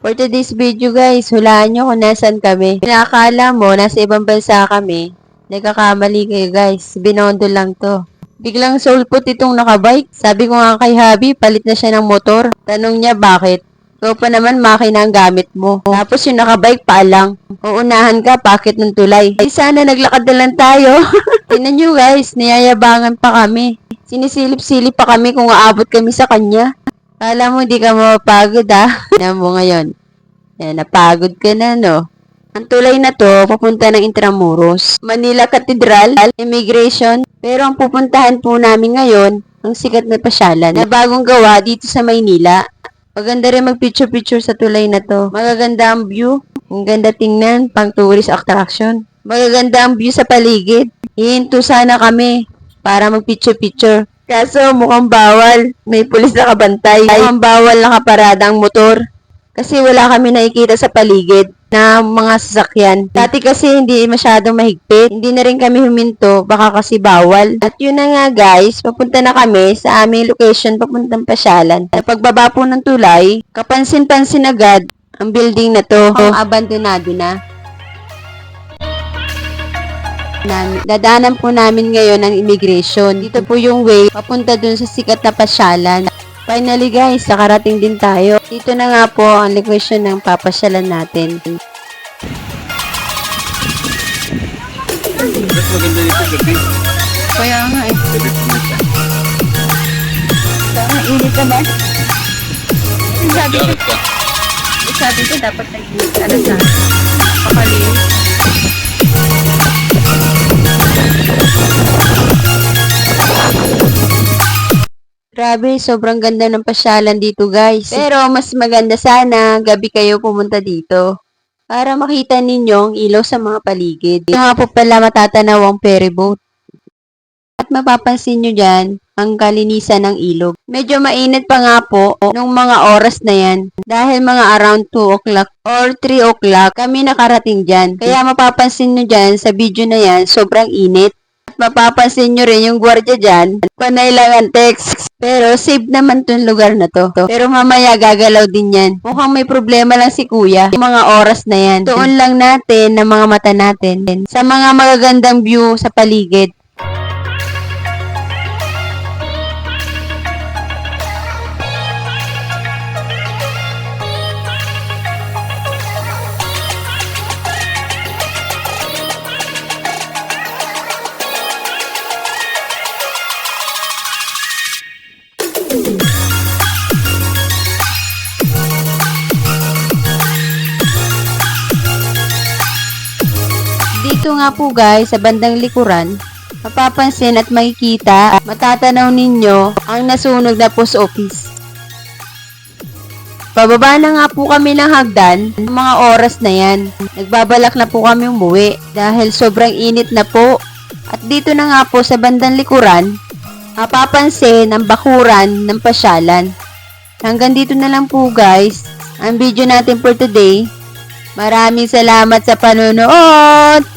For today's video guys, hulaan nyo kung nasan kami. Pinakala mo, nasa ibang bansa kami. Nagkakamali kayo guys, binondo lang to. Biglang soulput itong nakabike. Sabi ko nga kay Habi, palit na siya ng motor. Tanong niya bakit? Ikaw pa naman makina ang gamit mo. Tapos yung nakabike pa lang. Uunahan ka, pakit ng tulay. Ay sana naglakad na lang tayo. Tingnan nyo guys, niyayabangan pa kami. Sinisilip-silip pa kami kung aabot kami sa kanya. Kala mo hindi ka mapapagod Tignan mo ngayon. Yan, napagod ka na no. Ang tulay na to, papunta ng Intramuros. Manila Cathedral, Immigration. Pero ang pupuntahan po namin ngayon, ang sikat na pasyalan na bagong gawa dito sa Maynila. Maganda rin mag-picture-picture sa tulay na to. Magaganda ang view. Ang ganda tingnan, pang tourist attraction. Magaganda ang view sa paligid. Hihinto sana kami para mag-picture-picture. Kaso mukhang bawal. May pulis na kabantay. Mukhang bawal nakaparada ang motor. Kasi wala kami nakikita sa paligid na mga sasakyan. Dati kasi hindi masyadong mahigpit. Hindi na rin kami huminto. Baka kasi bawal. At yun na nga guys. Papunta na kami sa aming location papuntang pasyalan. Sa pagbaba po ng tulay, kapansin-pansin agad ang building na to. Abandonado na. Dadaanan po namin ngayon ang immigration. Dito po yung way papunta dun sa sikat na pasyalan. Finally guys, nakarating din tayo. Dito na nga po ang location ng papasyalan natin. Mas maganda dito gabi. Kaya nga Gabi pumunta. Parang init ka ba? Jacket ka. Sabi ko dapat nag-init. Ano sa? Kapalinis. Grabe, sobrang ganda ng pasyalan dito guys. Pero mas maganda sana gabi kayo pumunta dito. Para makita ninyo ang ilaw sa mga paligid. Ito nga po pala matatanaw ang ferry boat. At mapapansin nyo dyan, ang kalinisan ng ilog. Medyo mainit pa nga po nung mga oras na yan. Dahil mga around 2 o'clock or 3 o'clock kami nakarating dyan. Kaya mapapansin nyo dyan sa video na yan, sobrang init. Mapapansin nyo rin yung gwardiya dyan, panay lang ang text. Pero safe naman tong lugar na to. Pero mamaya gagalaw din yan. Mukhang may problema lang si kuya. Yung mga oras na yan. Tuon lang natin ng mga mata natin sa mga magagandang view sa paligid. Dito nga po guys, sa bandang likuran, mapapansin at makikita, matatanaw ninyo ang nasunog na post office. Pababa na nga po kami ng hagdan, mga oras na yan. Nagbabalak na po kami umuwi dahil sobrang init na po. At dito na nga po sa bandang likuran, mapapansin ang bakuran ng pasyalan. Hanggang dito na lang po guys, ang video natin for today. Maraming salamat sa panonood!